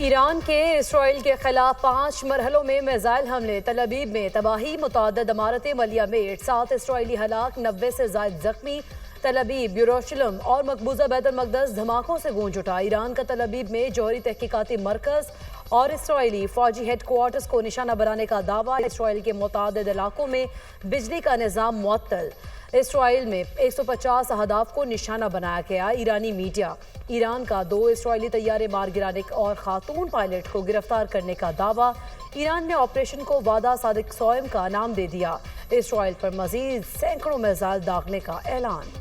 ایران کے اسرائیل کے خلاف 5 مرحلوں میں میزائل حملے، تل ابیب میں تباہی، متعدد عمارتیں ملیامٹ، 7 اسرائیلی ہلاک، 90 سے زائد زخمی۔ تل ابیب، یروشلم اور مقبوضہ بیت المقدس دھماکوں سے گونج اٹھا۔ ایران کا تل ابیب میں جوہری تحقیقاتی مرکز اور اسرائیلی فوجی ہیڈ کوارٹرز کو نشانہ بنانے کا دعویٰ۔ اسرائیل کے متعدد علاقوں میں بجلی کا نظام معطل۔ اسرائیل میں 150 اہداف کو نشانہ بنایا گیا۔ ایرانی میڈیا، ایران کا 2 اسرائیلی طیارے مار گرانے اور خاتون پائلٹ کو گرفتار کرنے کا دعویٰ۔ ایران نے آپریشن کو وعدہ صادق صوئم کا نام دے دیا۔ اسرائیل پر مزید سینکڑوں میزائل داغنے کا اعلان۔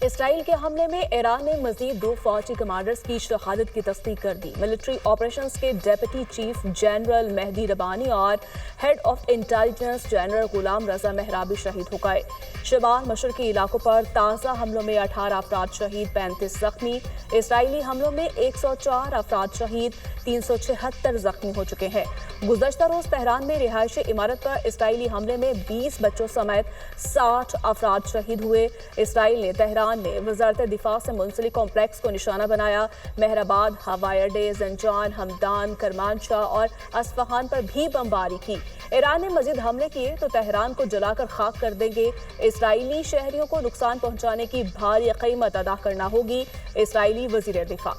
اسرائیل کے حملے میں ایران نے مزید 2 فوجی کمانڈرز کی شہادت کی تصدیق کر دی۔ ملٹری آپریشنز کے ڈیپٹی چیف جنرل مہدی ربانی اور head of intelligence general Ghulam رضا مہرابی شہید ہو گئے۔ شمال مشرقی علاقوں پر تازہ حملوں میں 18 افراد شہید، 35 زخمی۔ اسرائیلی حملوں میں 104 افراد شہید، 376 زخمی ہو چکے ہیں۔ گزشتہ روز تہران میں رہائشی عمارت پر اسرائیلی حملے میں 20 بچوں سمیت 60 افراد شہید ہوئے۔ اسرائیل نے تہران میں وزارت دفاع سے منسلک کمپلیکس کو نشانہ بنایا۔ مہرآباد ہوائی اڈے، زنجان، ہمدان، کرمانشاہ اور اصفہان پر بھی بمباری کی۔ ایران نے مزید حملے کیے تو تہران کو جلا کر خاک کر دیں گے۔ اسرائیلی شہریوں کو نقصان پہنچانے کی بھاری قیمت ادا کرنا ہوگی، اسرائیلی وزیر دفاع۔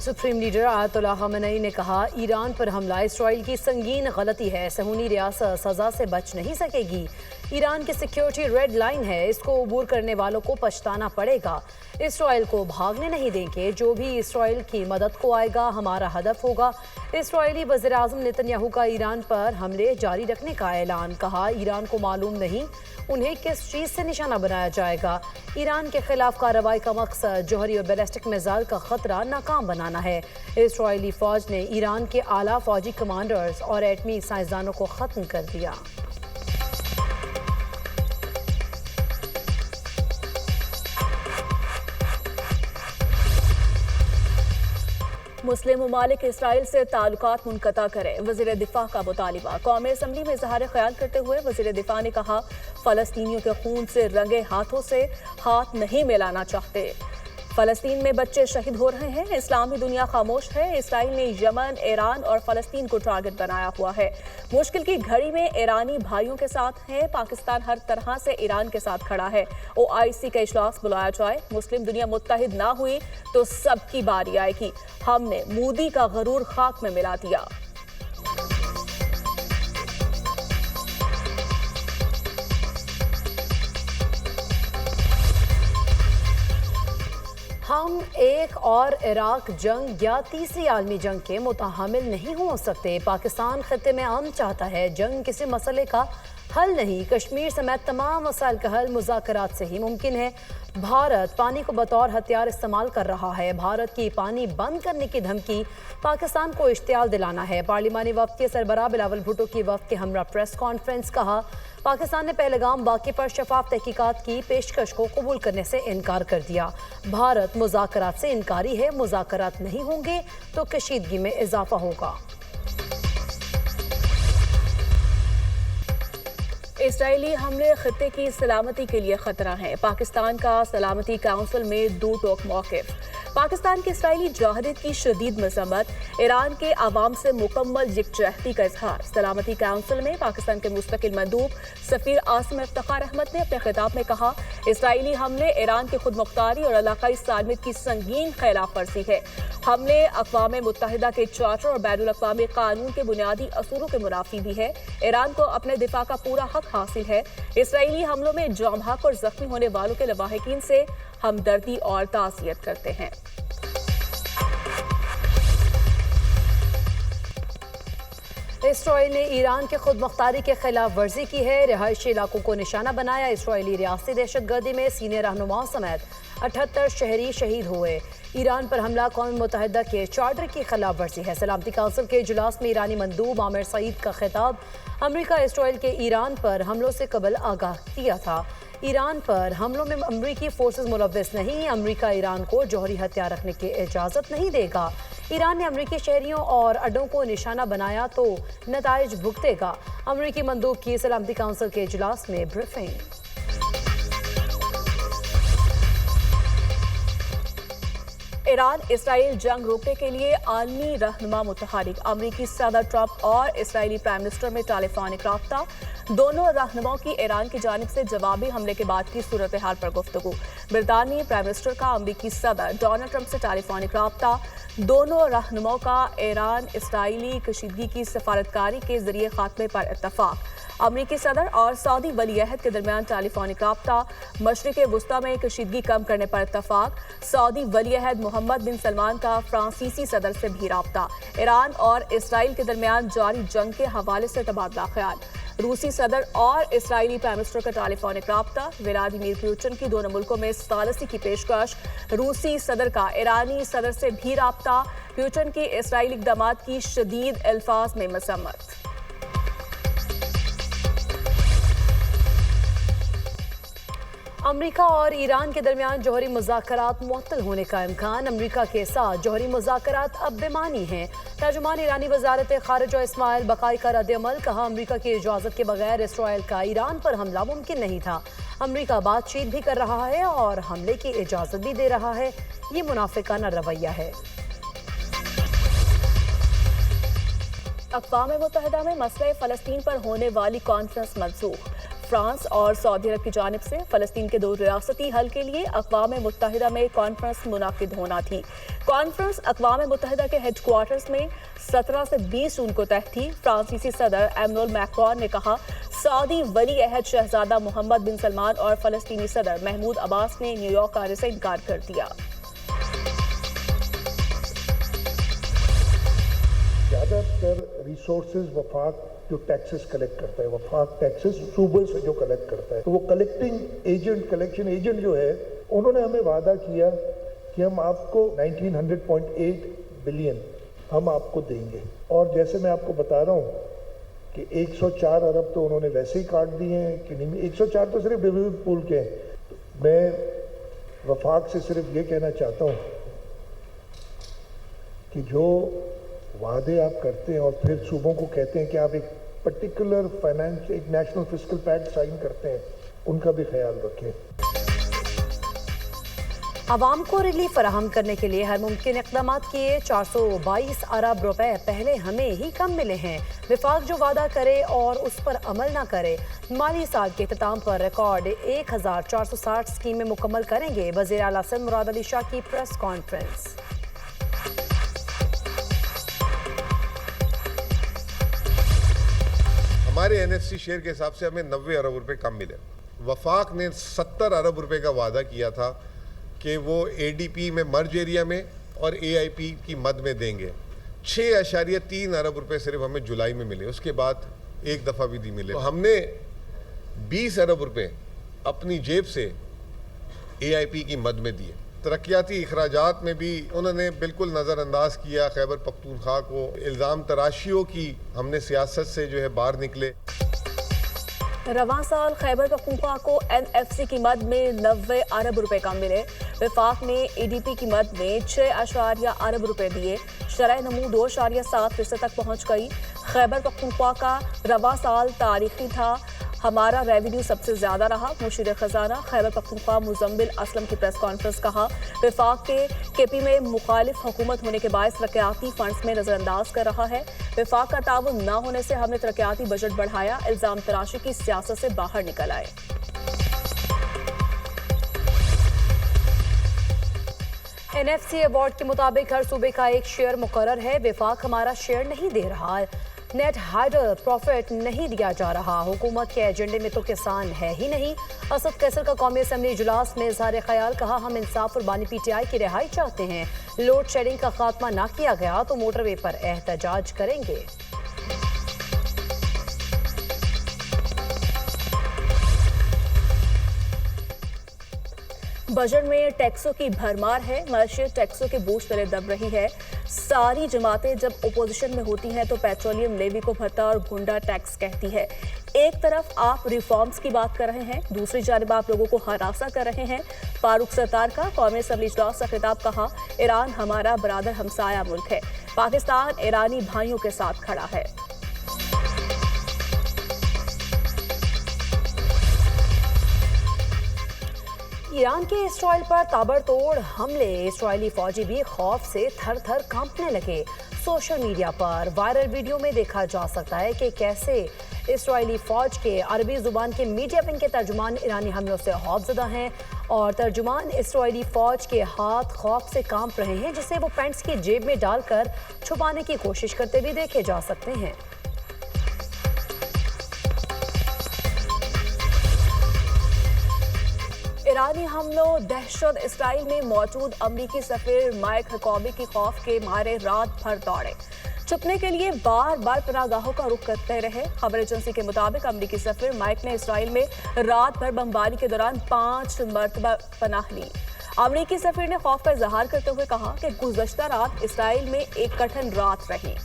سپریم لیڈر آیت اللہ خامنئی نے کہا، ایران پر حملہ اسرائیل کی سنگین غلطی ہے، صہیونی ریاست سزا سے بچ نہیں سکے گی۔ ایران کی سیکیورٹی ریڈ لائن ہے، اس کو عبور کرنے والوں کو پچھتانا پڑے گا۔ اسرائیل کو بھاگنے نہیں دیں گے، جو بھی اسرائیل کی مدد کو آئے گا ہمارا ہدف ہوگا۔ اسرائیلی وزیر اعظم نیتن یاہو کا ایران پر حملے جاری رکھنے کا اعلان۔ کہا، ایران کو معلوم نہیں انہیں کس چیز سے نشانہ بنایا جائے گا۔ ایران کے خلاف کارروائی کا مقصد جوہری اور بیلسٹک میزائل کا خطرہ ناکام بنانا ہے۔ اسرائیلی فوج نے ایران کے اعلیٰ فوجی کمانڈرز اور ایٹمی سائنسدانوں کو ختم کر دیا۔ مسلم ممالک اسرائیل سے تعلقات منقطع کریں، وزیر دفاع کا مطالبہ۔ قومی اسمبلی میں اظہار خیال کرتے ہوئے وزیر دفاع نے کہا، فلسطینیوں کے خون سے رنگے ہاتھوں سے ہاتھ نہیں ملانا چاہتے۔ فلسطین میں بچے شہید ہو رہے ہیں، اسلامی دنیا خاموش ہے۔ اسرائیل نے یمن، ایران اور فلسطین کو ٹارگٹ بنایا ہوا ہے۔ مشکل کی گھڑی میں ایرانی بھائیوں کے ساتھ ہیں، پاکستان ہر طرح سے ایران کے ساتھ کھڑا ہے۔ OIC کا اجلاس بلایا جائے، مسلم دنیا متحد نہ ہوئی تو سب کی باری آئے گی۔ ہم نے مودی کا غرور خاک میں ملا دیا۔ ہم ایک اور عراق جنگ یا تیسری عالمی جنگ کے متحمل نہیں ہو سکتے۔ پاکستان خطے میں امن چاہتا ہے، جنگ کسی مسئلے کا حل نہیں۔ کشمیر سمیت تمام مسائل کا حل مذاکرات سے ہی ممکن ہے۔ بھارت پانی کو بطور ہتھیار استعمال کر رہا ہے۔ بھارت کی پانی بند کرنے کی دھمکی پاکستان کو اشتعال دلانا ہے۔ پارلیمانی وفد کے سربراہ بلاول بھٹو کی وفد کے ہمراہ پریس کانفرنس۔ کہا، پاکستان نے پہلگام واقعے پر شفاف تحقیقات کی پیشکش کو قبول کرنے سے انکار کر دیا۔ بھارت مذاکرات سے انکاری ہے، مذاکرات نہیں ہوں گے تو کشیدگی میں اضافہ ہوگا۔ اسرائیلی حملے خطے کی سلامتی کے لیے خطرہ ہیں، پاکستان کا سلامتی کونسل میں دو ٹوک موقف۔ پاکستان کی اسرائیلی جارحیت کی شدید مذمت، ایران کے عوام سے مکمل یکجہتی کا اظہار۔ سلامتی کونسل میں پاکستان کے مستقل مندوب سفیر عاصم افتخار احمد نے اپنے خطاب میں کہا، اسرائیلی حملے ایران کی خود مختاری اور علاقائی سالمیت کی سنگین خلاف ورزی ہے۔ حملے اقوام متحدہ کے چارٹر اور بین الاقوامی قانون کے بنیادی اصولوں کے منافی بھی ہے۔ ایران کو اپنے دفاع کا پورا حق حاصل ہے۔ اسرائیلی حملوں میں جاں بحق اور زخمی ہونے والوں کے لواحقین سے ہمدردی اور تعزیت کرتے ہیں۔ اسرائیل نے ایران کے خود مختاری کے خلاف ورزی کی ہے، رہائشی علاقوں کو نشانہ بنایا۔ اسرائیلی ریاستی دہشت گردی میں سینئر رہنما سمیت 78 شہری شہید ہوئے۔ ایران پر حملہ اقوام متحدہ کے چارٹر کی خلاف ورزی ہے۔ سلامتی کونسل کے اجلاس میں ایرانی مندوب عامر سعید کا خطاب، امریکہ اسرائیل کے ایران پر حملوں سے قبل آگاہ کیا تھا۔ ईरान पर हमलों में अमरीकी फोर्सेस मुलव्वस नहीं, अमरीका ईरान को जौहरी हथियार रखने की इजाज़त नहीं देगा। ईरान ने अमरीकी शहरियों और अड्डों को निशाना बनाया तो नताइज भुगतेगा। अमरीकी मंदूब की सलामती काउंसिल के इजलास में ब्रीफिंग। ईरान इसराइल जंग रोकने के लिए आलमी रहनुमा मुतहरिक, अमरीकी सदर ट्रंप और इसराइली प्राइम मिनिस्टर में टेलीफोनिक राब्ता। दोनों रहनुमाओं की ईरान की जानिब से जवाबी हमले के बाद की सूरत हाल पर गुफ्तगू। ब्रितानी प्राइम मिनिस्टर का अमरीकी सदर डोनाल्ड ट्रंप से टेलीफोनिक राब्ता। दोनों रहनुमाओं का ईरान इसराइली कशीदगी की सफारतकारी के जरिए खात्मे पर इत्तफाक। अमरीकी सदर और सऊदी वली अहद के दरमियान टेलीफोनिक राब्ता। मशरिक़ वुस्ता में कशीदगी कम करने पर इत्तफाक। सऊदी वली अहद मोहम्मद बिन सलमान का फ्रांसीसी सदर से भी राब्ता। ईरान और इसराइल के दरमियान जारी जंग के हवाले से तबादला ख्याल। रूसी सदर और इसराइली प्राइम मिनिस्टर का टेलीफोनिक राब्ता। व्लादिमीर पुतिन की दोनों मुल्कों में सालसी की पेशकश। रूसी सदर का ईरानी सदर से भी राब्ता। पुतिन की इसराइली इक़दामात की शदीद अल्फाज में मसम्मत। अमरीका और ईरान के दरमियान जौहरी मुज़ाकरात मुअत्तल होने का इम्कान। अमरीका के साथ जौहरी मुज़ाकरात अब बेमानी हैं। तर्जुमान ईरानी वज़ारत ख़ारिजा इस्माइल बक़ाई का रद्द-ए-अमल। कहा, अमरीका की इजाज़त के बगैर इसराइल का ईरान पर हमला मुमकिन नहीं था। अमरीका बातचीत भी कर रहा है और हमले की इजाज़त भी दे रहा है। ये मुनाफिकाना रवैया है। अक़वाम मुत्तहिदा में मसले फ़लस्तीन पर होने वाली कॉन्फ्रेंस मनसूख। फ्रांस और सऊदी अरब की जानिब से फ़लस्तीन के दो रियासती हल के लिए अक़वाम मुत्तहिदा में कॉन्फ्रेंस मुनाकिद होना थी। कॉन्फ्रेंस अक़वाम मुत्तहिदा के हेडक्वार्टर्स में 17 से 20 जून को तय थी। फ्रांसीसी सदर एमनुअल मैक्रोन ने कहा, सऊदी वली अहद शहजादा मोहम्मद बिन सलमान और फ़लस्तीनी सदर महमूद अब्बास ने न्यूयॉर्क आने से इनकार कर दिया। ज़्यादातर रिसोर्सेज वफाक जो टैक्सेस कलेक्ट करता है, वफाक टैक्सेस सूबे से जो कलेक्ट करता है, तो वो कलेक्शन एजेंट जो है, उन्होंने हमें वादा किया कि हम आपको 1900.8 बिलियन हम आपको देंगे। और जैसे मैं आपको बता रहा हूँ कि 104 अरब तो उन्होंने वैसे ही काट दिए हैं कि नहीं, 104 तो सिर्फ डिविडेंड पूल के हैं। तो मैं वफाक से सिर्फ ये कहना चाहता हूँ कि जो वादे आप करते हैं और फिर सूबों को कहते हैं कि आप एक पर्टिकुलर फाइनेंस, एक नेशनल फिस्कल पैक्ट साइन करते हैं, उनका भी ख्याल रखें। आवाम को रिलीफ फराहम करने के लिए हर मुमकिन इक़दाम किए। 422 अरब रुपए पहले हमें ही कम मिले हैं। विफाक जो वादा करे और उस पर अमल ना करे। माली साल के इख्तिताम पर रिकॉर्ड 1460 स्कीमें मुकम्मल करेंगे। वज़ीर आला सिंध मुराद अली शाह की प्रेस कॉन्फ्रेंस। हमारे एनएफसी शेयर के हिसाब से हमें 90 अरब रुपए कम मिले। वफाक ने 70 अरब रुपए का वादा किया था कि वो एडीपी में मर्ज एरिया में और एआईपी की मद में देंगे। 6.3 अरब रुपए सिर्फ हमें जुलाई में मिले, उसके बाद एक दफ़ा भी नहीं मिले। तो हमने 20 अरब रुपए अपनी जेब से एआईपी की मद में दिए। तरक्याती अखराजात में भी उन्होंने बिल्कुल नज़रअंदाज किया खैबर पख्तूनख्वा को। इल्ज़ाम तराशियों की हमने सियासत से जो है बाहर निकले। रवां साल खैबर पख्तूनख्वा को एनएफसी की मद में 90 अरब रुपए कम मिले। विफाक ने एडीपी की मद में 6 अरब रुपए दिए। शरह नमू 2.7% तक पहुँच गई। खैबर पख्तूनख्वा का रवां साल तारीखी था। हमारा रेवेन्यू सबसे ज़्यादा रहा। मुशीर ख़जाना खैबर पख्तूनख्वा मुज़म्मिल असलम की प्रेस कॉन्फ्रेंस। कहा, विफाक के केपी में मुखालिफ हुकूमत होने के बायस तरक्याती फंड्स में नज़रअंदाज कर रहा है। विफाक का ताउन न होने से हमने तरक्याती बजट बढ़ाया। इल्ज़ाम तराशी की सियासत से बाहर निकल आए। एनएफसी अवार्ड के मुताबिक हर सूबे का एक शेयर मुकर्रर है। विफाक हमारा शेयर नहीं दे रहा। नेट हाइडर प्रॉफिट नहीं दिया जा रहा। हुकूमत के एजेंडे में तो किसान है ही नहीं। असद कैसर का कौमी असम्बली इजलास में इज़हार ख्याल। कहा, हम इंसाफ और बानी पीटीआई की रिहाई चाहते हैं। लोड शेडिंग का खात्मा ना किया गया तो मोटरवे पर एहतजाज करेंगे। बजट में टैक्सों की भरमार है। मईशत टैक्सों के बोझ तले दब रही है। सारी जमातें जब ओपोजिशन में होती हैं तो पेट्रोलियम लेवी को भत्ता और गुंडा टैक्स कहती है। एक तरफ आप रिफॉर्म्स की बात कर रहे हैं, दूसरी जानब आप लोगों को हरासा कर रहे हैं। फारूक सत्तार का कौमी असम्बली इजलास का खिताब, कहा ईरान हमारा बरादर हमसाया मुल्क है, पाकिस्तान ईरानी भाइयों के साथ खड़ा है। ईरान के इसराइल पर ताबड़तोड़ हमले, इसराइली फौजी भी खौफ से थर थर कांपने लगे। सोशल मीडिया पर वायरल वीडियो में देखा जा सकता है कि कैसे इसराइली फौज के अरबी जुबान के मीडिया विंग के तर्जुमान ईरानी हमलों से खौफजदा हैं और तर्जुमान इसराइली फौज के हाथ खौफ से कांप रहे हैं, जिसे वो पैंट्स की जेब में डालकर छुपाने की कोशिश करते भी देखे जा सकते हैं। ईरानी हमलों दहशत, इसराइल में मौजूद अमरीकी सफीर माइक हकॉबी की खौफ के मारे रात भर दौड़े, छुपने के लिए बार बार पनाहगाहों का रुख करते रहे। खबर एजेंसी के मुताबिक अमरीकी सफीर माइक ने इसराइल में रात भर बमबारी के दौरान 5 मरतबा पनाह ली। अमरीकी सफीर ने खौफ का इजहार करते हुए कहा कि गुज़श्ता रात इसराइल में एक कठिन रात रही।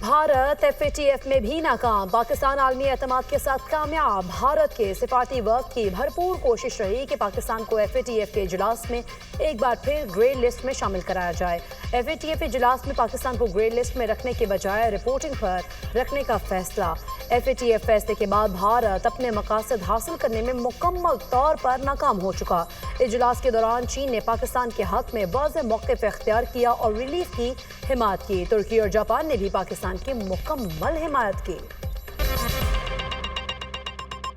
भारत FATF में भी नाकाम, पाकिस्तान आलमी एतमाद के साथ कामयाब। भारत के सिफारती वर्क की भरपूर कोशिश रही कि पाकिस्तान को FATF के इजलास में एक बार फिर ग्रे लिस्ट में शामिल कराया जाए। FATF इजलास में पाकिस्तान को ग्रे लिस्ट में रखने के बजाय रिपोर्टिंग पर रखने का फैसला। FATF फैसले के बाद भारत अपने मकासद हासिल करने में मुकम्मल तौर पर नाकाम हो चुका। इजलास के दौरान चीन ने पाकिस्तान के हक में वाज़ेह मौक़िफ़ इख्तियार किया और रिलीफ की हिमायत की। तुर्की और जापान ने भी पाकिस्तान की मुकम्मल हिमायत की।